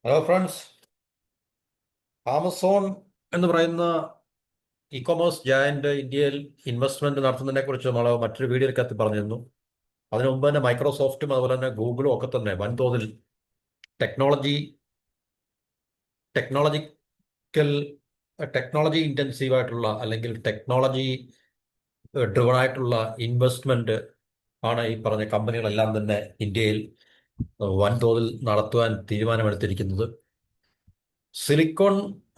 Hello friends. Amazon എന്ന് പറയുന്ന E commerce giant ഇന്ത്യയിൽ ഇൻവെസ്റ്റ്മെന്റ് നടത്തുന്നതിനെ കുറിച്ച് നമ്മൾ മറ്റൊരു വീഡിയോയ്ക്കകത്ത് പറഞ്ഞിരുന്നു. അതിനു മുമ്പ് തന്നെ മൈക്രോസോഫ്റ്റും അതുപോലെ തന്നെ ഗൂഗിളും ഒക്കെ തന്നെ വൻതോതിൽ ടെക്നോളജി ടെക്നോളജിക്കൽ ടെക്നോളജി ഇൻറ്റൻസീവ് ആയിട്ടുള്ള അല്ലെങ്കിൽ ടെക്നോളജി ഡ്രിവൺ ആയിട്ടുള്ള ഇൻവെസ്റ്റ്മെന്റ് ആണ് ഈ പറഞ്ഞ കമ്പനികളെല്ലാം തന്നെ ഇന്ത്യയിൽ വൻതോതിൽ നടത്തുവാൻ തീരുമാനമെടുത്തിരിക്കുന്നത്. സിലിക്കോൺ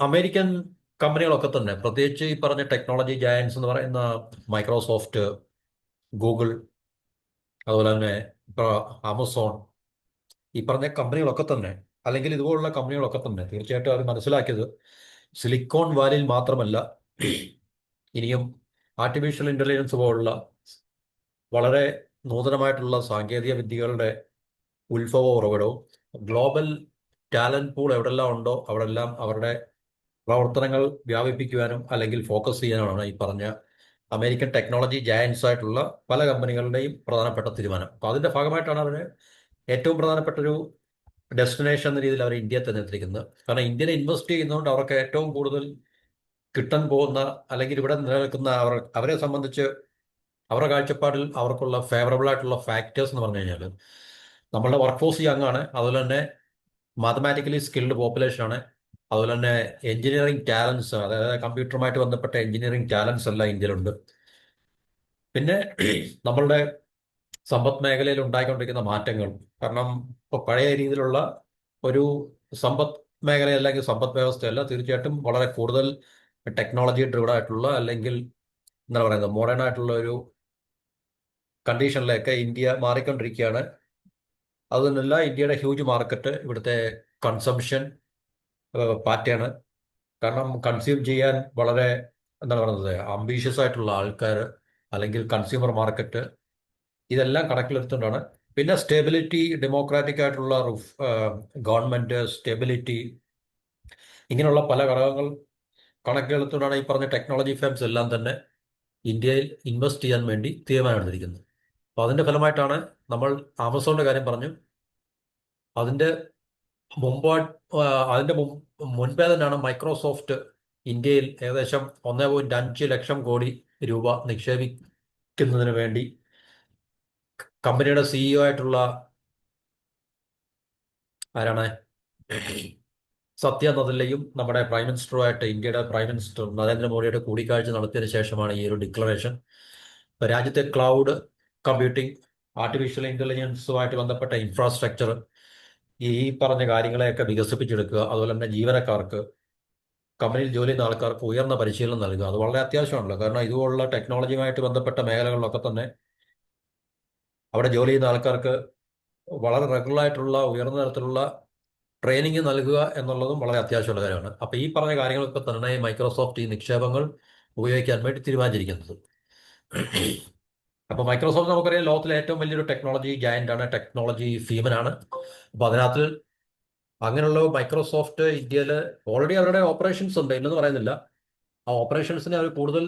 അമേരിക്കൻ കമ്പനികളൊക്കെ തന്നെ, പ്രത്യേകിച്ച് ഈ പറഞ്ഞ ടെക്നോളജി ജയൻസ് എന്ന് പറയുന്ന മൈക്രോസോഫ്റ്റ്, ഗൂഗിൾ, അതുപോലെ തന്നെ ഇപ്പോൾ ആമസോൺ, ഈ പറഞ്ഞ കമ്പനികളൊക്കെ തന്നെ, അല്ലെങ്കിൽ ഇതുപോലുള്ള കമ്പനികളൊക്കെ തന്നെ തീർച്ചയായിട്ടും അവർ മനസ്സിലാക്കിയത് സിലിക്കോൺ വാലിയിൽ മാത്രമല്ല, ഇനിയും ആർട്ടിഫിഷ്യൽ ഇന്റലിജൻസ് പോലുള്ള വളരെ നൂതനമായിട്ടുള്ള സാങ്കേതിക വിദ്യകളുടെ ഉത്ഭവ ഉറവിടവും ഗ്ലോബൽ ടാലന്റ് പൂൾ എവിടെല്ലാം ഉണ്ടോ അവിടെല്ലാം അവരുടെ പ്രവർത്തനങ്ങൾ വ്യാപിപ്പിക്കുവാനും അല്ലെങ്കിൽ ഫോക്കസ് ചെയ്യാനുമാണ് ഈ പറഞ്ഞ അമേരിക്കൻ ടെക്നോളജി ജയൻസ് ആയിട്ടുള്ള പല കമ്പനികളുടെയും പ്രധാനപ്പെട്ട തീരുമാനം. അപ്പോൾ അതിന്റെ ഭാഗമായിട്ടാണ് അവർ ഏറ്റവും പ്രധാനപ്പെട്ട ഒരു ഡെസ്റ്റിനേഷൻ എന്ന രീതിയിൽ അവർ ഇന്ത്യയെ തിരഞ്ഞെടുത്തിരിക്കുന്നത്. കാരണം ഇന്ത്യയിൽ ഇൻവെസ്റ്റ് ചെയ്യുന്നതുകൊണ്ട് അവർക്ക് ഏറ്റവും കൂടുതൽ കിട്ടാൻ പോകുന്ന അല്ലെങ്കിൽ ഇവിടെ നിലനിൽക്കുന്ന അവരെ സംബന്ധിച്ച് അവരുടെ കാഴ്ചപ്പാടിൽ അവർക്കുള്ള ഫേവറബിൾ ആയിട്ടുള്ള ഫാക്ടേഴ്സ് എന്ന് പറഞ്ഞു കഴിഞ്ഞാൽ നമ്മളുടെ വർക്ക് ഫോഴ്സ് യങ് ആണ്, അതുപോലെ തന്നെ മാത്തമാറ്റിക്കലി സ്കിൽഡ് പോപ്പുലേഷൻ ആണ്, അതുപോലെ തന്നെ എഞ്ചിനീയറിംഗ് ടാലൻസ്, അതായത് കമ്പ്യൂട്ടറുമായിട്ട് ബന്ധപ്പെട്ട എഞ്ചിനീയറിംഗ് ടാലൻസ് എല്ലാം ഇന്ത്യയിലുണ്ട്. പിന്നെ നമ്മളുടെ സമ്പദ് മേഖലയിൽ ഉണ്ടായിക്കൊണ്ടിരിക്കുന്ന മാറ്റങ്ങൾ, കാരണം ഇപ്പോൾ പഴയ രീതിയിലുള്ള ഒരു സമ്പദ് മേഖല അല്ലെങ്കിൽ സമ്പദ് വ്യവസ്ഥയല്ല, തീർച്ചയായിട്ടും വളരെ കൂടുതൽ ടെക്നോളജി ഡ്രിവൺ ആയിട്ടുള്ള അല്ലെങ്കിൽ എന്താ പറയുന്നത് മോഡേൺ ആയിട്ടുള്ള ഒരു കണ്ടീഷനിലേക്ക് ഇന്ത്യ മാറിക്കൊണ്ടിരിക്കുകയാണ്. അതുതന്നെയല്ല, ഇന്ത്യയുടെ ഹ്യൂജ് മാർക്കറ്റ്, ഇവിടുത്തെ കൺസംഷൻ പാറ്റേൺ, കാരണം കൺസ്യൂം ചെയ്യാൻ വളരെ എന്താണ് പറയുന്നത് അംബീഷ്യസ് ആയിട്ടുള്ള ആൾക്കാർ അല്ലെങ്കിൽ കൺസ്യൂമർ മാർക്കറ്റ്, ഇതെല്ലാം കണക്കിലെടുത്തുകൊണ്ടാണ്. പിന്നെ സ്റ്റെബിലിറ്റി, ഡെമോക്രാറ്റിക് ആയിട്ടുള്ള ഗവൺമെന്റ് സ്റ്റെബിലിറ്റി, ഇങ്ങനെയുള്ള പല ഘടകങ്ങൾ കണക്കിലെടുത്തുകൊണ്ടാണ് ഈ പറഞ്ഞ ടെക്നോളജി ഫേംസ് എല്ലാം തന്നെ ഇന്ത്യയിൽ ഇൻവെസ്റ്റ് ചെയ്യാൻ വേണ്ടി തീരുമാനമെടുത്തിരിക്കുന്നത്. അപ്പോൾ അതിന്റെ ഫലമായിട്ടാണ് നമ്മൾ ആമസോണിന്റെ കാര്യം പറഞ്ഞു. അതിന്റെ മുമ്പ് അതിന്റെ മുൻപേ തന്നെയാണ് മൈക്രോസോഫ്റ്റ് ഇന്ത്യയിൽ ഏകദേശം 1.5 ലക്ഷം കോടി രൂപ നിക്ഷേപിക്കുന്നതിന് വേണ്ടി കമ്പനിയുടെ സിഇഒ ആയിട്ടുള്ള ആരാണ്, സത്യ നദല്ലയും നമ്മുടെ പ്രൈം മിനിസ്റ്ററുമായിട്ട്, ഇന്ത്യയുടെ പ്രൈം മിനിസ്റ്റർ നരേന്ദ്രമോദിയുടെ കൂടിക്കാഴ്ച നടത്തിയതിനു ശേഷമാണ് ഈ ഒരു ഡിക്ലറേഷൻ. രാജ്യത്തെ ക്ലൗഡ് കമ്പ്യൂട്ടിംഗ്, ആർട്ടിഫിഷ്യൽ ഇന്റലിജൻസുമായിട്ട് ബന്ധപ്പെട്ട ഇൻഫ്രാസ്ട്രക്ചർ, ഈ പറഞ്ഞ കാര്യങ്ങളെയൊക്കെ വികസിപ്പിച്ചെടുക്കുക, അതുപോലെ തന്നെ ജീവനക്കാർക്ക്, കമ്പനിയിൽ ജോലി ചെയ്യുന്ന ആൾക്കാർക്ക് ഉയർന്ന പരിശീലനം നൽകുക, അത് വളരെ അത്യാവശ്യമാണല്ലോ. കാരണം ഇതുപോലുള്ള ടെക്നോളജിയുമായിട്ട് ബന്ധപ്പെട്ട മേഖലകളിലൊക്കെ തന്നെ അവിടെ ജോലി ചെയ്യുന്ന ആൾക്കാർക്ക് വളരെ റെഗുലറായിട്ടുള്ള ഉയർന്ന തരത്തിലുള്ള ട്രെയിനിങ് നൽകുക എന്നുള്ളതും വളരെ അത്യാവശ്യമുള്ള കാര്യമാണ്. അപ്പോൾ ഈ പറഞ്ഞ കാര്യങ്ങളൊക്കെ തന്നെ മൈക്രോസോഫ്റ്റ് ഈ നിക്ഷേപങ്ങൾ ഉപയോഗിക്കാൻ വേണ്ടി തീരുമാനിച്ചിരിക്കുന്നത്. അപ്പോൾ മൈക്രോസോഫ്റ്റ് നമുക്കറിയാം ലോകത്തിലെ ഏറ്റവും വലിയൊരു ടെക്നോളജി ജയന്റ് ആണ്, ടെക്നോളജി ഫീമനാണ്. അപ്പോൾ അതിനകത്ത് അങ്ങനെയുള്ള മൈക്രോസോഫ്റ്റ് ഇന്ത്യയിൽ ഓൾറെഡി അവരുടെ ഓപ്പറേഷൻസ് ഉണ്ട്, ഇല്ലെന്ന് പറയുന്നില്ല. ആ ഓപ്പറേഷൻസിനെ അവർ കൂടുതൽ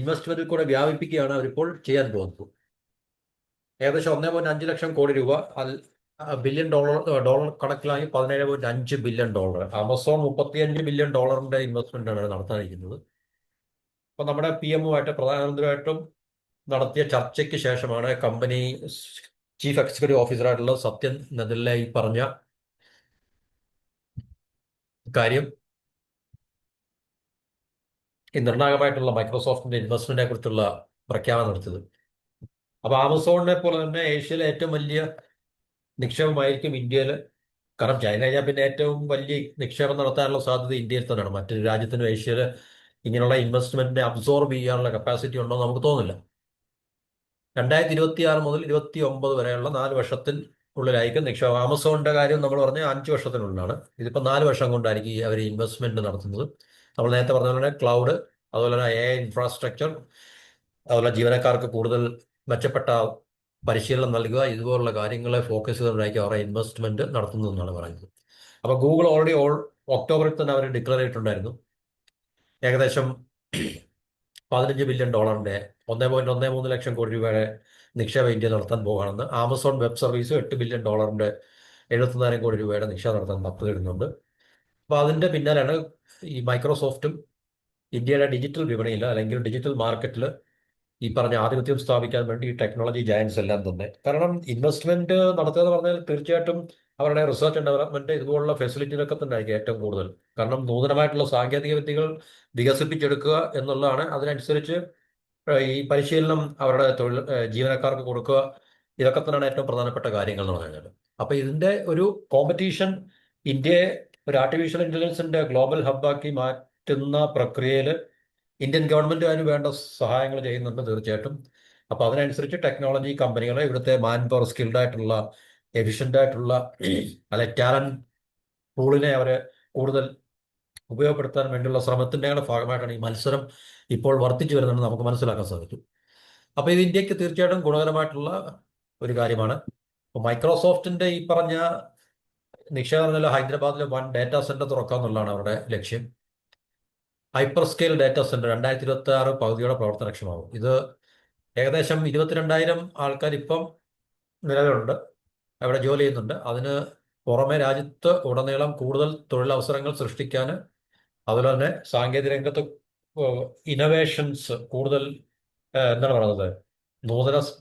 ഇൻവെസ്റ്റ്മെന്റിൽ കൂടെ വ്യാപിപ്പിക്കുകയാണ് അവരിപ്പോൾ ചെയ്യാൻ പോകുന്നത്. ഏകദേശം 1.5 ലക്ഷം കോടി രൂപ, ബില്യൺ ഡോളർ കണക്കിലായി $17.5 ബില്യൺ. ആമസോൺ $35 ബില്യൺ ഇൻവെസ്റ്റ്മെന്റ് ആണ് നടത്താനിരിക്കുന്നത്. അപ്പൊ നമ്മുടെ PM-ഉമായിട്ട്, പ്രധാനമന്ത്രിയുമായിട്ടും നടത്തിയ ചർച്ചയ്ക്ക് ശേഷമാണ് കമ്പനി ചീഫ് എക്സിക്യൂട്ടീവ് ഓഫീസറായിട്ടുള്ള സത്യൻ നദല്ല ഈ പറഞ്ഞ കാര്യം, ഈ നിർണായകമായിട്ടുള്ള മൈക്രോസോഫ്റ്റിന്റെ ഇൻവെസ്റ്റ്മെന്റിനെ കുറിച്ചുള്ള പ്രഖ്യാപനം നടത്തിയത്. അപ്പൊ ആമസോണിനെ പോലെ തന്നെ ഏഷ്യയിലെ ഏറ്റവും വലിയ നിക്ഷേപമായിരിക്കും ഇന്ത്യയിൽ. കാരണം ചൈന കഴിഞ്ഞാൽ പിന്നെ ഏറ്റവും വലിയ നിക്ഷേപം നടത്താനുള്ള സാധ്യത ഇന്ത്യയിൽ തന്നെയാണ്. മറ്റൊരു രാജ്യത്തിനും ഏഷ്യയിൽ ഇങ്ങനെയുള്ള ഇൻവെസ്റ്റ്മെന്റിനെ അബ്സോർബ് ചെയ്യാനുള്ള കപ്പാസിറ്റി ഉണ്ടോ എന്ന് നമുക്ക് തോന്നുന്നില്ല. 2026 മുതൽ 29 വരെയുള്ള 4 വർഷത്തിൽ ഉള്ളിലായിരിക്കും നിക്ഷേപം. ആമസോണിന്റെ കാര്യം നമ്മൾ പറഞ്ഞ 5 വർഷത്തിനുള്ളിലാണ്. ഇതിപ്പോൾ 4 വർഷം കൊണ്ടായിരിക്കും അവർ ഇൻവെസ്റ്റ്മെന്റ് നടത്തുന്നത്. നമ്മൾ നേരത്തെ പറഞ്ഞ പോലെ ക്ലൗഡ്, അതുപോലെ തന്നെ AI ഇൻഫ്രാസ്ട്രക്ചർ, അതുപോലെ ജീവനക്കാർക്ക് കൂടുതൽ മെച്ചപ്പെട്ട പരിശീലനം നൽകുക, ഇതുപോലുള്ള കാര്യങ്ങളെ ഫോക്കസ് ചെയ്തുകൊണ്ടായിരിക്കും അവരുടെ ഇൻവെസ്റ്റ്മെന്റ് നടത്തുന്നതെന്നാണ് പറയുന്നത്. അപ്പോൾ ഗൂഗിൾ ഓൾറെഡി ഒക്ടോബറിൽ തന്നെ അവർ ഡിക്ലെയർ ചെയ്തിട്ടുണ്ടായിരുന്നു ഏകദേശം $15 ബില്യൺ, 1.13 ലക്ഷം കോടി രൂപയുടെ നിക്ഷേപം ഇന്ത്യ നടത്താൻ പോകുകയാണെന്ന്. ആമസോൺ വെബ് സർവീസ് $8 ബില്യൺ 70,000 കോടി രൂപയുടെ നിക്ഷേപം നടത്താൻ പദ്ധതി ഇടുന്നുണ്ട്. അപ്പോൾ അതിൻ്റെ പിന്നാലെയാണ് ഈ മൈക്രോസോഫ്റ്റും ഇന്ത്യയുടെ ഡിജിറ്റൽ വിപണിയിൽ അല്ലെങ്കിൽ ഡിജിറ്റൽ മാർക്കറ്റിൽ ഈ പറഞ്ഞ ആധിപത്യം സ്ഥാപിക്കാൻ വേണ്ടി ഈ ടെക്നോളജി ജയൻസ് എല്ലാം തന്നെ. കാരണം ഇൻവെസ്റ്റ്മെന്റ് നടത്തുക എന്ന് പറഞ്ഞാൽ തീർച്ചയായിട്ടും അവരുടെ റിസർച്ച് ആൻഡ് ഡെവലപ്മെന്റ് ഇതുപോലുള്ള ഫെസിലിറ്റിയിലൊക്കെ തന്നെ ആയിരിക്കും ഏറ്റവും കൂടുതൽ. കാരണം നൂതനമായിട്ടുള്ള സാങ്കേതിക വിദ്യകൾ വികസിപ്പിച്ചെടുക്കുക എന്നുള്ളതാണ്. അതിനനുസരിച്ച് ഈ പരിശീലനം അവരുടെ തൊഴിൽ ജീവനക്കാർക്ക് കൊടുക്കുക, ഇതൊക്കെ തന്നെയാണ് ഏറ്റവും പ്രധാനപ്പെട്ട കാര്യങ്ങൾ എന്ന് പറഞ്ഞാൽ. അപ്പൊ ഇതിന്റെ ഒരു കോമ്പറ്റീഷൻ ഇന്ത്യയെ ഒരു ആർട്ടിഫിഷ്യൽ ഇന്റലിജൻസിന്റെ ഗ്ലോബൽ ഹബ്ബാക്കി മാറ്റുന്ന പ്രക്രിയയിൽ ഇന്ത്യൻ ഗവൺമെന്റ് അതിന് വേണ്ട സഹായങ്ങൾ ചെയ്യുന്നുണ്ട് തീർച്ചയായിട്ടും. അപ്പൊ അതിനനുസരിച്ച് ടെക്നോളജി കമ്പനികളെ ഇവിടുത്തെ മാൻ പവർ സ്കിൽഡ് ആയിട്ടുള്ള എഫിഷ്യന്റ് ആയിട്ടുള്ള അല്ലെ ടാലന്റ് പൂളിനെ അവരെ കൂടുതൽ ഉപയോഗപ്പെടുത്താൻ വേണ്ടിയുള്ള ശ്രമത്തിന്റെ ഭാഗമായിട്ടാണ് ഈ മത്സരം ഇപ്പോൾ വർദ്ധിച്ചു വരുന്നതെന്ന് നമുക്ക് മനസ്സിലാക്കാൻ സാധിക്കും. അപ്പൊ ഇത് ഇന്ത്യക്ക് തീർച്ചയായിട്ടും ഗുണകരമായിട്ടുള്ള ഒരു കാര്യമാണ്. മൈക്രോസോഫ്റ്റിന്റെ ഈ പറഞ്ഞ നിക്ഷേപം ഹൈദരാബാദിൽ വൺ ഡാറ്റാ സെന്റർ തുറക്കുക എന്നുള്ളതാണ് അവരുടെ ലക്ഷ്യം. ഹൈപ്പർ സ്കെയിൽ ഡാറ്റാ സെന്റർ 2026 പകുതിയോടെ പ്രവർത്തനക്ഷമമാകും. ഇത് ഏകദേശം 22,000 ആൾക്കാർ ഇപ്പം നിലവിലുണ്ട്, അവിടെ ജോലി ചെയ്യുന്നുണ്ട്. അതിന് പുറമെ രാജ്യത്ത് ഉടനീളം കൂടുതൽ തൊഴിലവസരങ്ങൾ സൃഷ്ടിക്കാൻ, അതുപോലെ തന്നെ സാങ്കേതിക രംഗത്ത് ഇന്നോവേഷൻസ് കൂടുതൽ എന്താണ് പറയുന്നത്,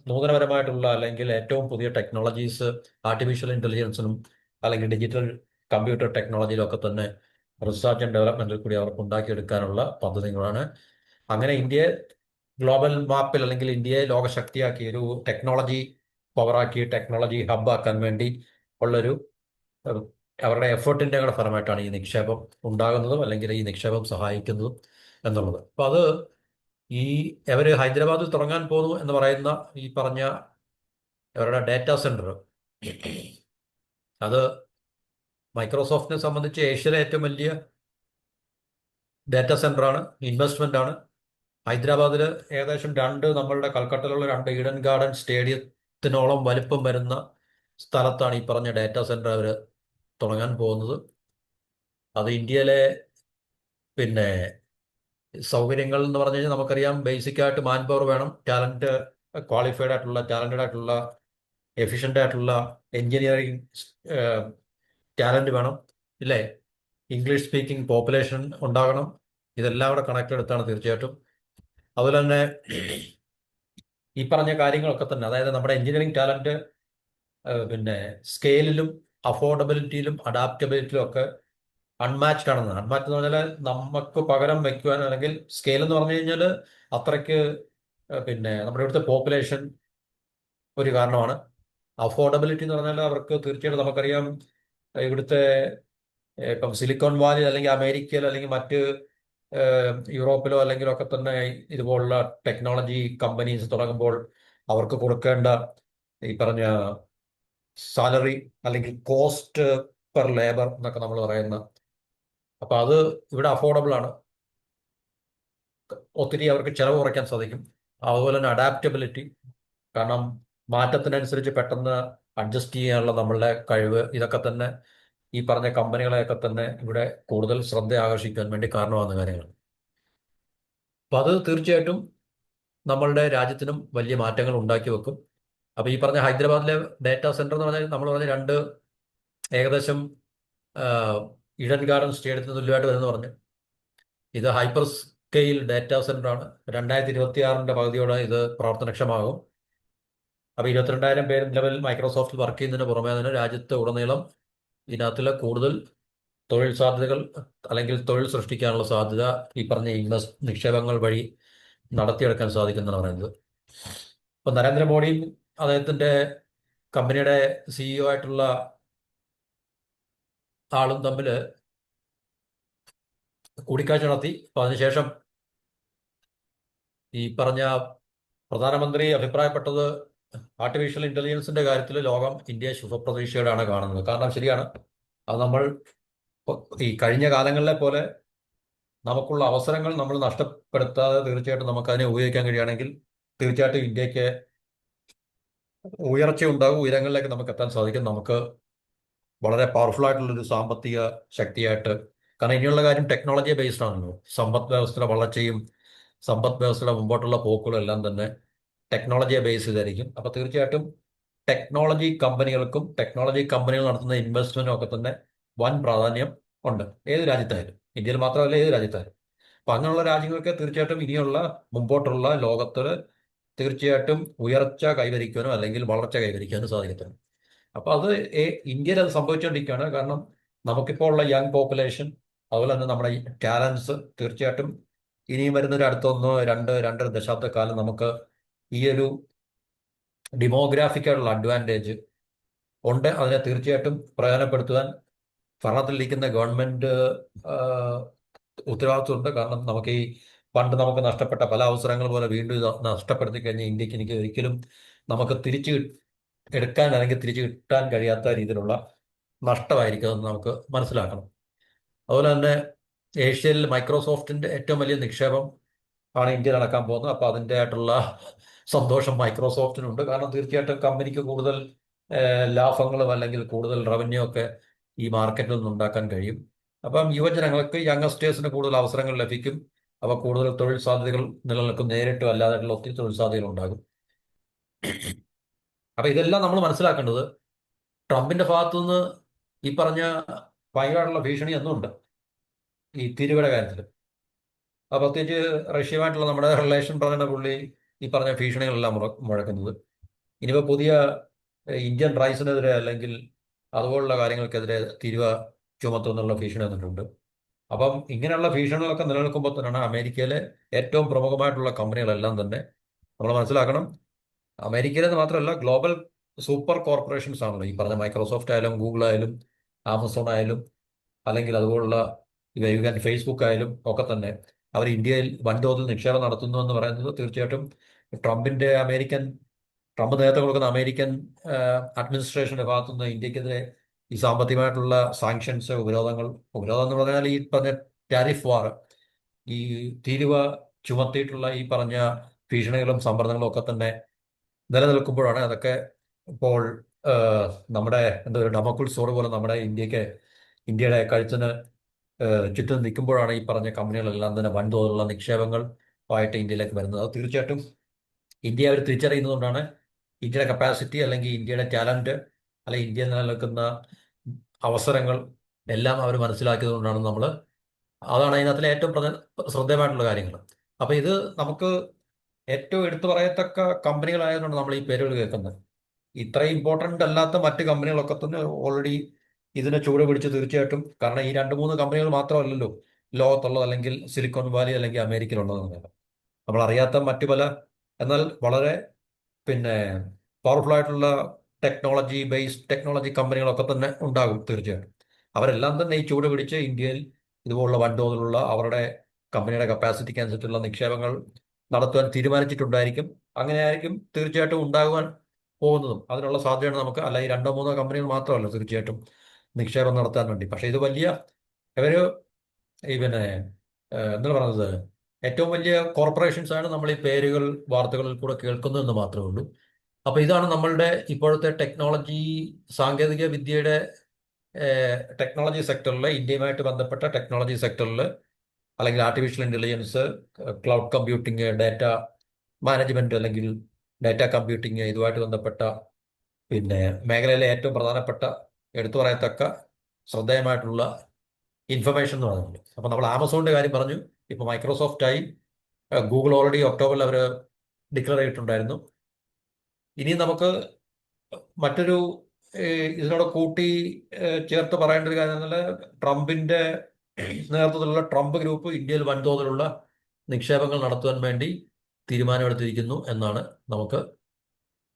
നൂതനപരമായിട്ടുള്ള അല്ലെങ്കിൽ ഏറ്റവും പുതിയ ടെക്നോളജീസ് ആർട്ടിഫിഷ്യൽ ഇന്റലിജൻസിനും അല്ലെങ്കിൽ ഡിജിറ്റൽ കമ്പ്യൂട്ടർ ടെക്നോളജിയിലും ഒക്കെ തന്നെ റിസർച്ച് ആൻഡ് ഡെവലപ്മെന്റിൽ കൂടി അവർക്ക് ഉണ്ടാക്കിയെടുക്കാനുള്ള പദ്ധതികളാണ്. അങ്ങനെ ഇന്ത്യയെ ഗ്ലോബൽ മാപ്പിൽ അല്ലെങ്കിൽ ഇന്ത്യയെ ലോകശക്തിയാക്കി ഒരു ടെക്നോളജി പവറാക്കി ടെക്നോളജി ഹബ്ബാക്കാൻ വേണ്ടി ഉള്ളൊരു അവരുടെ എഫേർട്ടിൻ്റെ കൂടെ ഫലമായിട്ടാണ് ഈ നിക്ഷേപം ഉണ്ടാകുന്നതും അല്ലെങ്കിൽ ഈ നിക്ഷേപം സഹായിക്കുന്നതും എന്നുള്ളത്. അപ്പോൾ അത് ഈ അവർ ഹൈദരാബാദിൽ തുടങ്ങാൻ പോകുന്നു എന്ന് പറയുന്ന ഈ പറഞ്ഞ അവരുടെ ഡാറ്റാ സെന്റർ, അത് മൈക്രോസോഫ്റ്റിനെ സംബന്ധിച്ച് ഏഷ്യയിലെ ഏറ്റവും വലിയ ഡാറ്റാ സെന്ററാണ്, ഇൻവെസ്റ്റ്മെന്റ് ആണ്. ഹൈദരാബാദിൽ ഏകദേശം നമ്മളുടെ കൽക്കട്ടയിലുള്ള 2 ഈഡൻ ഗാർഡൻ സ്റ്റേഡിയത്തിനോളം വലിപ്പം വരുന്ന സ്ഥലത്താണ് ഈ പറഞ്ഞ ഡാറ്റാ സെന്റർ അവർ തുടങ്ങാൻ പോകുന്നത്. അത് ഇന്ത്യയിലെ പിന്നെ സൗകര്യങ്ങൾ എന്ന് പറഞ്ഞു കഴിഞ്ഞാൽ നമുക്കറിയാം, ബേസിക് ആയിട്ട് മാൻ പവർ വേണം, ടാലന്റ് ക്വാളിഫൈഡ് ആയിട്ടുള്ള ടാലന്റഡ് ആയിട്ടുള്ള എഫിഷ്യൻ്റ് ആയിട്ടുള്ള എഞ്ചിനീയറിംഗ് ടാലന്റ് വേണം, ഇല്ലേ? ഇംഗ്ലീഷ് സ്പീക്കിംഗ് പോപ്പുലേഷൻ ഉണ്ടാകണം. ഇതെല്ലാം കൂടെ കണക്കിലെടുത്താണ് തീർച്ചയായിട്ടും. അതുപോലെ തന്നെ ഈ പറഞ്ഞ കാര്യങ്ങളൊക്കെ തന്നെ, അതായത് നമ്മുടെ എഞ്ചിനീയറിംഗ് ടാലന്റ് പിന്നെ സ്കെയിലിലും അഫോർഡബിലിറ്റിയിലും അഡാപ്റ്റബിലിറ്റിയിലും ഒക്കെ അൺമാച്ച്ഡ് ആണെന്ന്. അൺമാച്ച്ഡ് എന്ന് പറഞ്ഞാൽ നമുക്ക് പകരം വയ്ക്കുവാൻ, അല്ലെങ്കിൽ സ്കെയിൽ എന്ന് പറഞ്ഞു കഴിഞ്ഞാൽ അത്രയ്ക്ക് പിന്നെ നമ്മുടെ ഇവിടുത്തെ പോപ്പുലേഷൻ ഒരു കാരണമാണ്. അഫോർഡബിലിറ്റി എന്ന് പറഞ്ഞാൽ അവർക്ക് തീർച്ചയായിട്ടും നമുക്കറിയാം, ഇവിടുത്തെ ഇപ്പം സിലിക്കോൺ വാലി അല്ലെങ്കിൽ അമേരിക്കയിലോ അല്ലെങ്കിൽ മറ്റ് യൂറോപ്പിലോ അല്ലെങ്കിൽ ഒക്കെ തന്നെ ഇതുപോലുള്ള ടെക്നോളജി കമ്പനീസ് തുടങ്ങുമ്പോൾ അവർക്ക് കൊടുക്കേണ്ട ഈ പറഞ്ഞ സാലറി അല്ലെങ്കിൽ കോസ്റ്റ് പെർ ലേബർ എന്നൊക്കെ നമ്മൾ പറയുന്ന, അപ്പൊ അത് ഇവിടെ അഫോർഡബിൾ ആണ്, ഒത്തിരി അവർക്ക് ചെലവ് കുറയ്ക്കാൻ സാധിക്കും. അതുപോലെ തന്നെ അഡാപ്റ്റബിലിറ്റി, കാരണം മാറ്റത്തിനനുസരിച്ച് പെട്ടെന്ന് അഡ്ജസ്റ്റ് ചെയ്യാനുള്ള നമ്മളുടെ കഴിവ്, ഇതൊക്കെ തന്നെ ഈ പറഞ്ഞ കമ്പനികളെയൊക്കെ തന്നെ ഇവിടെ കൂടുതൽ ശ്രദ്ധ ആകർഷിക്കാൻ വേണ്ടി കാരണമാകുന്ന കാര്യങ്ങൾ. അപ്പൊ അത് തീർച്ചയായിട്ടും നമ്മളുടെ രാജ്യത്തിനും വലിയ മാറ്റങ്ങൾ ഉണ്ടാക്കി വെക്കും. അപ്പൊ ഈ പറഞ്ഞ ഹൈദരാബാദിലെ ഡാറ്റാ സെന്റർ എന്ന് പറഞ്ഞാൽ നമ്മൾ പറഞ്ഞ ഏകദേശം ഈഡൻ ഗാർഡൻ സ്റ്റേഡിയത്തിന് തുല്യമായിട്ട് വരുന്ന പറഞ്ഞു. ഇത് ഹൈപ്പർ സ്കെയിൽ ഡാറ്റാ സെന്റർ ആണ്. 2026 പകുതിയോടെ ഇത് പ്രവർത്തനക്ഷമമാകും. അപ്പൊ 22,000 പേര് നിലവിൽ മൈക്രോസോഫ്റ്റിൽ വർക്ക് ചെയ്യുന്നതിന് പുറമെ തന്നെ രാജ്യത്ത് ഉടനീളം ഇതിനകത്തിലെ കൂടുതൽ തൊഴിൽ സാധ്യതകൾ അല്ലെങ്കിൽ തൊഴിൽ സൃഷ്ടിക്കാനുള്ള സാധ്യത ഈ പറഞ്ഞ നിക്ഷേപങ്ങൾ വഴി നടത്തിയെടുക്കാൻ സാധിക്കുന്നതാണ് പറയുന്നത്. ഇപ്പൊ നരേന്ദ്രമോദിയും അദ്ദേഹത്തിന്റെ കമ്പനിയുടെ CEO ആയിട്ടുള്ള ആളും തമ്മിൽ കൂടിക്കാഴ്ച നടത്തി. അപ്പൊ അതിനുശേഷം ഈ പറഞ്ഞ പ്രധാനമന്ത്രി അഭിപ്രായപ്പെട്ടത് ആർട്ടിഫിഷ്യൽ ഇന്റലിജൻസിന്റെ കാര്യത്തിൽ ലോകം ഇന്ത്യയെ ശുഭപ്രതീക്ഷയോടാണ് കാണുന്നത്. കാരണം ശരിയാണ്, അത് നമ്മൾ ഈ കഴിഞ്ഞ കാലങ്ങളിലെ പോലെ നമുക്കുള്ള അവസരങ്ങൾ നമ്മൾ നഷ്ടപ്പെടുത്താതെ തീർച്ചയായിട്ടും നമുക്കതിനെ ഉപയോഗിക്കാൻ കഴിയുകയാണെങ്കിൽ തീർച്ചയായിട്ടും ഇന്ത്യക്ക് ഉയർച്ച ഉണ്ടാകും, ഉയരങ്ങളിലേക്ക് നമുക്ക് എത്താൻ സാധിക്കും. നമുക്ക് വളരെ പവർഫുൾ ആയിട്ടുള്ളൊരു സാമ്പത്തിക ശക്തിയായിട്ട്, കാരണം ഇനിയുള്ള കാര്യം ടെക്നോളജി ബേസ്ഡ് ആണല്ലോ. സമ്പദ് വ്യവസ്ഥയുടെ വളർച്ചയും സമ്പദ് വ്യവസ്ഥയുടെ മുമ്പോട്ടുള്ള പോക്കുകളും എല്ലാം തന്നെ ടെക്നോളജിയെ ബേസ് ചെയ്തായിരിക്കും. അപ്പൊ തീർച്ചയായിട്ടും ടെക്നോളജി കമ്പനികൾക്കും ടെക്നോളജി കമ്പനികൾ നടത്തുന്ന ഇൻവെസ്റ്റ്മെന്റും ഒക്കെ തന്നെ വൻ പ്രാധാന്യം ഉണ്ട്, ഏത് രാജ്യത്തായാലും. ഇന്ത്യയിൽ മാത്രമല്ല, ഏത് രാജ്യത്തായാലും. അപ്പം അങ്ങനെയുള്ള രാജ്യങ്ങൾക്ക് തീർച്ചയായിട്ടും ഇനിയുള്ള മുമ്പോട്ടുള്ള ലോകത്തിൽ തീർച്ചയായിട്ടും ഉയർച്ച കൈവരിക്കാനോ അല്ലെങ്കിൽ വളർച്ച കൈവരിക്കാനോ സാധിക്കത്തില്ല. അപ്പോൾ അത് ഇന്ത്യയിൽ അത് സംഭവിച്ചുകൊണ്ടിരിക്കുകയാണ്. കാരണം നമുക്കിപ്പോൾ ഉള്ള യങ് പോപ്പുലേഷൻ, അതുപോലെ തന്നെ നമ്മുടെ ടാലൻസ് തീർച്ചയായിട്ടും ഇനിയും വരുന്നൊരു അടുത്തൊന്നോ രണ്ടര ദശാബ്ദക്കാലം നമുക്ക് ഈ ഒരു ഡിമോഗ്രാഫിക്കായിട്ടുള്ള അഡ്വാൻറ്റേജ് ഉണ്ട്. അതിനെ തീർച്ചയായിട്ടും പ്രയോജനപ്പെടുത്തുവാൻ ഭരണത്തിലിരിക്കുന്ന ഗവൺമെന്റ് ഉത്തരവാദിത്വമുണ്ട്. കാരണം പണ്ട് നമുക്ക് നഷ്ടപ്പെട്ട പല അവസരങ്ങൾ പോലെ വീണ്ടും ഇത് നഷ്ടപ്പെടുത്തി കഴിഞ്ഞാൽ ഇന്ത്യക്ക് എനിക്ക് ഒരിക്കലും നമുക്ക് എടുക്കാൻ അല്ലെങ്കിൽ തിരിച്ചു കിട്ടാൻ കഴിയാത്ത രീതിയിലുള്ള നഷ്ടമായിരിക്കും എന്ന് നമുക്ക് മനസ്സിലാക്കണം. അതുപോലെ തന്നെ ഏഷ്യയിൽ മൈക്രോസോഫ്റ്റിന്റെ ഏറ്റവും വലിയ നിക്ഷേപം ആണ് ഇന്ത്യയിൽ നടക്കാൻ പോകുന്നത്. അപ്പോൾ അതിൻ്റെ ആയിട്ടുള്ള സന്തോഷം മൈക്രോസോഫ്റ്റിനുണ്ട്. കാരണം തീർച്ചയായിട്ടും കമ്പനിക്ക് കൂടുതൽ ലാഭങ്ങളും അല്ലെങ്കിൽ കൂടുതൽ റവന്യൂ ഒക്കെ ഈ മാർക്കറ്റിൽ നിന്ന് ഉണ്ടാക്കാൻ കഴിയും. അപ്പം യുവജനങ്ങൾക്ക്, യങ്സ്റ്റേഴ്സിന് കൂടുതൽ അവസരങ്ങൾ ലഭിക്കും. അപ്പോൾ കൂടുതൽ തൊഴിൽ സാധ്യതകൾ നിലനിൽക്കും. നേരിട്ടും അല്ലാതെയുള്ള ഒത്തിരി തൊഴിൽ സാധ്യതകൾ ഉണ്ടാകും. അപ്പം ഇതെല്ലാം നമ്മൾ മനസ്സിലാക്കേണ്ടത് ട്രംപിന്റെ ഭാഗത്തുനിന്ന് ഈ പറഞ്ഞ ഭയങ്കരമായിട്ടുള്ള ഭീഷണി എന്നുണ്ട് ഈ തീരുവയുടെ കാര്യത്തിൽ. പ്രത്യേകിച്ച് റഷ്യയുമായിട്ടുള്ള നമ്മുടെ റിലേഷൻ പറഞ്ഞ പുള്ളി ഈ പറഞ്ഞ ഭീഷണികളെല്ലാം മുഴക്കുന്നത്. ഇനിയിപ്പോൾ പുതിയ ഇന്ത്യൻ റൈസിനെതിരെ അല്ലെങ്കിൽ അതുപോലുള്ള കാര്യങ്ങൾക്കെതിരെ തീരുവ ചുമത്തുന്നുള്ള ഭീഷണി വന്നിട്ടുണ്ട്. അപ്പം ഇങ്ങനെയുള്ള ഭീഷണികളൊക്കെ നിലനിൽക്കുമ്പോൾ തന്നെയാണ് അമേരിക്കയിലെ ഏറ്റവും പ്രമുഖമായിട്ടുള്ള കമ്പനികളെല്ലാം തന്നെ നമ്മൾ മനസ്സിലാക്കണം. അമേരിക്കയിലെന്ന് മാത്രമല്ല, ഗ്ലോബൽ സൂപ്പർ കോർപ്പറേഷൻസ് ആണല്ലോ ഈ പറഞ്ഞ മൈക്രോസോഫ്റ്റ് ആയാലും ഗൂഗിൾ ആയാലും ആമസോൺ ആയാലും അല്ലെങ്കിൽ അതുപോലുള്ള ഫേസ്ബുക്ക് ആയാലും ഒക്കെ തന്നെ അവർ ഇന്ത്യയിൽ വൻതോതിൽ നിക്ഷേപം നടത്തുന്നു എന്ന് പറയുന്നത് തീർച്ചയായിട്ടും ട്രംപ് നേതൃത്വം കൊടുക്കുന്ന അമേരിക്കൻ അഡ്മിനിസ്ട്രേഷന്റെ ഭാഗത്തുനിന്ന് ഇന്ത്യക്കെതിരെ ഈ സാമ്പത്തികമായിട്ടുള്ള സാങ്ഷൻസ്, ഉപരോധം എന്ന് പറഞ്ഞാൽ ഈ പറഞ്ഞ ടാരിഫ് വാർ, ഈ തീരുവ ചുമത്തിയിട്ടുള്ള ഈ പറഞ്ഞ ഭീഷണികളും സമ്മർദ്ദങ്ങളും ഒക്കെ തന്നെ നിലനിൽക്കുമ്പോഴാണ് അതൊക്കെ ഇപ്പോൾ നമ്മുടെ എന്താ പറയുക ഡമക്കുൾ സോറ് പോലെ നമ്മുടെ ഇന്ത്യയുടെ കഴുത്തിന് ചുറ്റും നിൽക്കുമ്പോഴാണ് ഈ പറഞ്ഞ കമ്പനികളെല്ലാം തന്നെ വൻതോതിലുള്ള നിക്ഷേപങ്ങൾ ആയിട്ട് ഇന്ത്യയിലേക്ക് വരുന്നത്. അത് തീർച്ചയായിട്ടും ഇന്ത്യ അവർ തിരിച്ചറിയുന്നതുകൊണ്ടാണ് ഇന്ത്യയുടെ കപ്പാസിറ്റി അല്ലെങ്കിൽ ഇന്ത്യയുടെ ടാലന്റ് അല്ലെങ്കിൽ ഇന്ത്യയിൽ നിലനിൽക്കുന്ന അവസരങ്ങൾ എല്ലാം അവർ മനസ്സിലാക്കിയതുകൊണ്ടാണ് അതാണ് അതിനകത്തിലെ ഏറ്റവും ശ്രദ്ധേയമായിട്ടുള്ള കാര്യങ്ങൾ. അപ്പം ഇത് നമുക്ക് ഏറ്റവും എടുത്തു പറയത്തക്ക കമ്പനികളായതുകൊണ്ട് നമ്മൾ ഈ പേരുകൾ കേൾക്കുന്നത്. ഇത്രയും ഇമ്പോർട്ടൻ്റ് അല്ലാത്ത മറ്റ് കമ്പനികളൊക്കെ തന്നെ ഓൾറെഡി ഇതിനെ ചൂട് പിടിച്ച് തീർച്ചയായിട്ടും. കാരണം ഈ 2-3 കമ്പനികൾ മാത്രമല്ലല്ലോ ലോകത്തുള്ളത്, അല്ലെങ്കിൽ സിലിക്കോൺ വാലി അല്ലെങ്കിൽ അമേരിക്കയിലുള്ളതെന്ന്. നമ്മൾ അറിയാത്ത മറ്റു പല, എന്നാൽ വളരെ പവർഫുൾ ആയിട്ടുള്ള ടെക്നോളജി കമ്പനികളൊക്കെ തന്നെ ഉണ്ടാകും തീർച്ചയായിട്ടും. അവരെല്ലാം തന്നെ ഈ ചൂട് പിടിച്ച് ഇന്ത്യയിൽ ഇതുപോലുള്ള വൻതോതിലുള്ള അവരുടെ കമ്പനിയുടെ കപ്പാസിറ്റിക്ക് അനുസരിച്ചുള്ള നിക്ഷേപങ്ങൾ നടത്തുവാൻ തീരുമാനിച്ചിട്ടുണ്ടായിരിക്കും. അങ്ങനെയായിരിക്കും തീർച്ചയായിട്ടും ഉണ്ടാകുവാൻ പോകുന്നതും. അതിനുള്ള സാധ്യതയാണ് നമുക്ക്. അല്ല ഈ 2-3 കമ്പനികൾ മാത്രമല്ല തീർച്ചയായിട്ടും നിക്ഷേപം നടത്താൻ വേണ്ടി. പക്ഷേ ഇത് വലിയ ഇവര് ഈ എന്താണ് പറയുന്നത്, ഏറ്റവും വലിയ കോർപ്പറേഷൻസ് ആണ് നമ്മൾ ഈ പേരുകൾ വാർത്തകളിൽ കൂടെ കേൾക്കുന്നതെന്ന് മാത്രമേ ഉള്ളൂ. അപ്പോൾ ഇതാണ് നമ്മളുടെ ഇപ്പോഴത്തെ സാങ്കേതിക വിദ്യയുടെ ടെക്നോളജി സെക്ടറിൽ, ഇന്ത്യയുമായിട്ട് ബന്ധപ്പെട്ട ടെക്നോളജി സെക്ടറിൽ അല്ലെങ്കിൽ artificial intelligence, cloud computing, data management അല്ലെങ്കിൽ ഡാറ്റ കമ്പ്യൂട്ടിങ്, ഇതുമായിട്ട് ബന്ധപ്പെട്ട മേഖലയിലെ ഏറ്റവും പ്രധാനപ്പെട്ട എടുത്തു പറയത്തക്ക ശ്രദ്ധേയമായിട്ടുള്ള ഇൻഫർമേഷൻ എന്ന് പറയുന്നത്. അപ്പോൾ നമ്മൾ ആമസോണിന്റെ കാര്യം പറഞ്ഞു. ഇപ്പോൾ മൈക്രോസോഫ്റ്റ് ആയി, ഗൂഗിൾ ഓൾറെഡി ഒക്ടോബറിൽ അവർ ഡിക്ലെയർ ചെയ്തിട്ടുണ്ടായിരുന്നു. ഇനി നമുക്ക് മറ്റൊരു ഇതിനോട് കൂട്ടി ചേർത്ത് പറയേണ്ട ഒരു കാര്യം എന്നാൽ ട്രംപിന്റെ നേതൃത്വത്തിലുള്ള ട്രംപ് ഗ്രൂപ്പ് ഇന്ത്യയിൽ വൻതോതിലുള്ള നിക്ഷേപങ്ങൾ നടത്തുവാൻ വേണ്ടി തീരുമാനമെടുത്തിരിക്കുന്നു എന്നാണ് നമുക്ക്.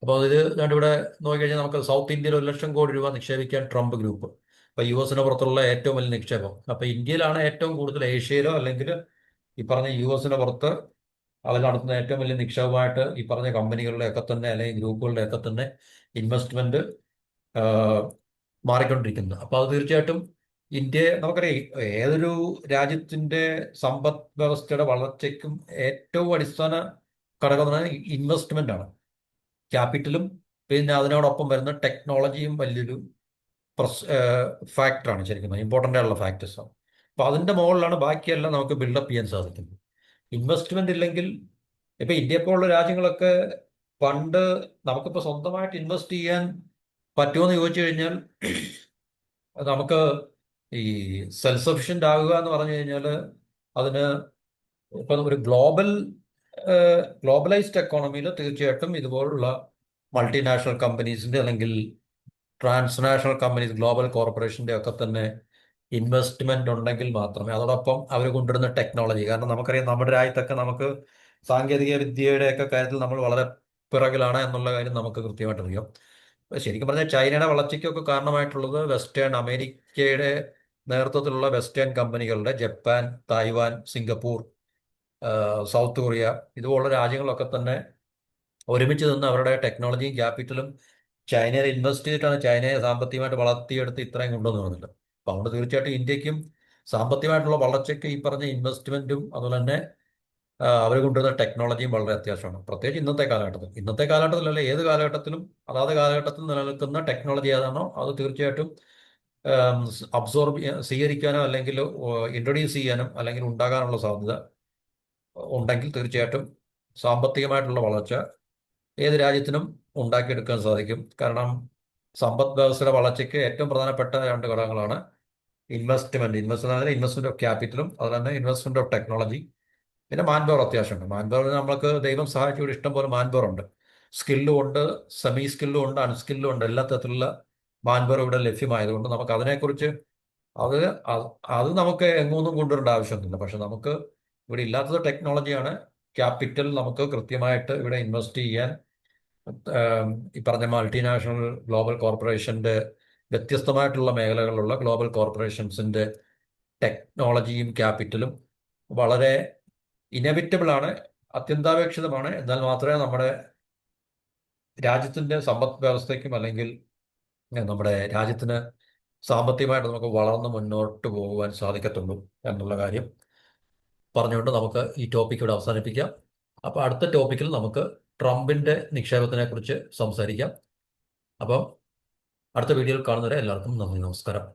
അപ്പോൾ ഇത് ഇവിടെ നോക്കിക്കഴിഞ്ഞാൽ നമുക്ക് സൗത്ത് ഇന്ത്യയിൽ 1 ലക്ഷം കോടി രൂപ നിക്ഷേപിക്കാൻ ട്രംപ് ഗ്രൂപ്പ്. അപ്പോൾ US പുറത്തുള്ള ഏറ്റവും വലിയ നിക്ഷേപം. അപ്പോൾ ഇന്ത്യയിലാണ് ഏറ്റവും കൂടുതൽ, ഏഷ്യയിലോ അല്ലെങ്കിൽ ഈ പറഞ്ഞ US പുറത്ത് അവർ നടത്തുന്ന ഏറ്റവും വലിയ നിക്ഷേപമായിട്ട് ഈ പറഞ്ഞ കമ്പനികളുടെയൊക്കെ തന്നെ അല്ലെങ്കിൽ ഗ്രൂപ്പുകളുടെയൊക്കെ തന്നെ ഇൻവെസ്റ്റ്മെന്റ് മാറിക്കൊണ്ടിരിക്കുന്നത്. അപ്പോൾ അത് തീർച്ചയായിട്ടും നമുക്കറിയാം, ഏതൊരു രാജ്യത്തിന്റെ സമ്പദ് വ്യവസ്ഥയുടെ വളർച്ചയ്ക്കും ഏറ്റവും അടിസ്ഥാന ഘടകം എന്ന് പറഞ്ഞാൽ ഇൻവെസ്റ്റ്മെന്റ് ആണ്. ക്യാപിറ്റലും പിന്നെ അതിനോടൊപ്പം വരുന്ന ടെക്നോളജിയും വലിയൊരു ഫാക്ടറാണ്, ശരിക്കും ഇമ്പോർട്ടൻ്റ് ആയിട്ടുള്ള ഫാക്ടേഴ്സാണ്. അപ്പോൾ അതിൻ്റെ മുകളിലാണ് ബാക്കിയെല്ലാം നമുക്ക് ബിൽഡപ്പ് ചെയ്യാൻ സാധിക്കുന്നത്. ഇൻവെസ്റ്റ്മെന്റ് ഇല്ലെങ്കിൽ, ഇപ്പം ഇന്ത്യ പോലുള്ള രാജ്യങ്ങളൊക്കെ ഫണ്ട് നമുക്കിപ്പോൾ സ്വന്തമായിട്ട് ഇൻവെസ്റ്റ് ചെയ്യാൻ പറ്റുമെന്ന് ചോദിച്ചു കഴിഞ്ഞാൽ നമുക്ക് ഈ സെൽഫ് സഫിഷ്യൻ്റ് ആകുക എന്ന് പറഞ്ഞു കഴിഞ്ഞാൽ അതിന് ഇപ്പം ഒരു ഗ്ലോബലൈസ്ഡ് എക്കോണമിയിൽ തീർച്ചയായിട്ടും ഇതുപോലുള്ള മൾട്ടിനാഷണൽ കമ്പനീസിൻ്റെ അല്ലെങ്കിൽ ട്രാൻസ്നാഷണൽ കമ്പനീസ് ഗ്ലോബൽ കോർപ്പറേഷൻ്റെ ഒക്കെ തന്നെ ഇൻവെസ്റ്റ്മെന്റ് ഉണ്ടെങ്കിൽ മാത്രമേ, അതോടൊപ്പം അവർ കൊണ്ടുവരുന്ന ടെക്നോളജി, കാരണം നമുക്കറിയാം നമ്മുടെ രാജ്യത്തൊക്കെ നമുക്ക് സാങ്കേതിക വിദ്യയുടെ ഒക്കെ കാര്യത്തിൽ നമ്മൾ വളരെ പിറകിലാണ് എന്നുള്ള കാര്യം നമുക്ക് കൃത്യമായിട്ട് അറിയാം. ശരിക്കും പറഞ്ഞാൽ ചൈനയുടെ വളർച്ചയ്ക്കൊക്കെ കാരണമായിട്ടുള്ളത് വെസ്റ്റേൺ അമേരിക്കയുടെ നേതൃത്വത്തിലുള്ള വെസ്റ്റേൺ കമ്പനികളുടെ Japan, Taiwan, Singapore, south Korea ഇതുപോലുള്ള രാജ്യങ്ങളൊക്കെ തന്നെ ഒരുമിച്ച് നിന്ന് അവരുടെ ടെക്നോളജിയും ക്യാപിറ്റലും ചൈനയിൽ ഇൻവെസ്റ്റ് ചെയ്തിട്ടാണ് ചൈനയെ സാമ്പത്തികമായിട്ട് വളർത്തിയെടുത്ത് ഇത്രയും കൊണ്ടുവന്നത്. അപ്പം അതുകൊണ്ട് തീർച്ചയായിട്ടും ഇന്ത്യക്കും സാമ്പത്തികമായിട്ടുള്ള വളർച്ചയ്ക്ക് ഈ പറഞ്ഞ ഇൻവെസ്റ്റ്മെന്റും അതുപോലെ തന്നെ അവർ കൊണ്ടുവരുന്ന ടെക്നോളജിയും വളരെ അത്യാവശ്യമാണ്. പ്രത്യേകിച്ച് ഇന്നത്തെ കാലഘട്ടത്തിലല്ല, ഏത് കാലഘട്ടത്തിലും അതാത് കാലഘട്ടത്തിൽ നിലനിൽക്കുന്ന ടെക്നോളജി ഏതാണോ അത് തീർച്ചയായിട്ടും സ്വീകരിക്കാനോ അല്ലെങ്കിൽ ഇൻട്രൊഡ്യൂസ് ചെയ്യാനും അല്ലെങ്കിൽ ഉണ്ടാകാനുള്ള സാധ്യത ഉണ്ടെങ്കിൽ തീർച്ചയായിട്ടും സാമ്പത്തികമായിട്ടുള്ള വളർച്ച ഏത് രാജ്യത്തിനും ഉണ്ടാക്കിയെടുക്കാൻ സാധിക്കും. കാരണം സമ്പദ് വ്യവസ്ഥയുടെ വളർച്ചയ്ക്ക് ഏറ്റവും പ്രധാനപ്പെട്ട രണ്ട് ഘടകങ്ങളാണ് ഇൻവെസ്റ്റ്മെന്റ് ഓഫ് ക്യാപിറ്റലും അതുപോലെ തന്നെ ഇൻവെസ്റ്റ്മെന്റ് ഓഫ് ടെക്നോളജി. പിന്നെ മാൻപവർ അത്യാവശ്യമുണ്ട്. മാൻപവർ നമ്മൾക്ക് ദൈവം സഹായിച്ചുകൂടി ഇഷ്ടം പോലെ മാൻപവർ ഉണ്ട്. സ്കില്ലും ഉണ്ട്, സെമി സ്കില്ലും ഉണ്ട്, അൺസ്കില്ലും ഉണ്ട്. എല്ലാ തരത്തിലുള്ള മാൻപവർ ഇവിടെ ലഭ്യമായതുകൊണ്ട് നമുക്ക് അതിനെക്കുറിച്ച് അത് അത് നമുക്ക് എങ്ങൊന്നും കൊണ്ടുവരേണ്ട ആവശ്യമൊന്നുമില്ല. പക്ഷെ നമുക്ക് ഇവിടെ ഇല്ലാത്തത് ടെക്നോളജിയാണ്. ക്യാപിറ്റൽ നമുക്ക് കൃത്യമായിട്ട് ഇവിടെ ഇൻവെസ്റ്റ് ചെയ്യാൻ ഈ പറഞ്ഞ മൾട്ടിനാഷണൽ ഗ്ലോബൽ കോർപ്പറേഷന്റെ വ്യത്യസ്തമായിട്ടുള്ള മേഖലകളിലുള്ള ഗ്ലോബൽ കോർപ്പറേഷൻസിന്റെ ടെക്നോളജിയും ക്യാപിറ്റലും വളരെ ഇനവിറ്റബിൾ ആണ്, അത്യന്താപേക്ഷിതമാണ്. എന്നാൽ മാത്രമേ നമ്മുടെ രാജ്യത്തിന്റെ സമ്പദ് വ്യവസ്ഥയ്ക്കും അല്ലെങ്കിൽ നമ്മുടെ രാജ്യത്തിന് സാമ്പത്തികമായിട്ട് നമുക്ക് വളർന്ന് മുന്നോട്ട് പോകുവാൻ സാധിക്കത്തുള്ളൂ എന്നുള്ള കാര്യം പറഞ്ഞുകൊണ്ട് നമുക്ക് ഈ ടോപ്പിക് ഇവിടെ അവസാനിപ്പിക്കാം. അപ്പോൾ അടുത്ത ടോപ്പിക്കിൽ നമുക്ക് ട്രംപിന്റെ നിക്ഷേപത്തിനെ കുറിച്ച് സംസാരിക്കാം. അപ്പം അടുത്ത വീഡിയോയിൽ കാണുന്നവരെ എല്ലാവർക്കും നന്ദി, നമസ്കാരം.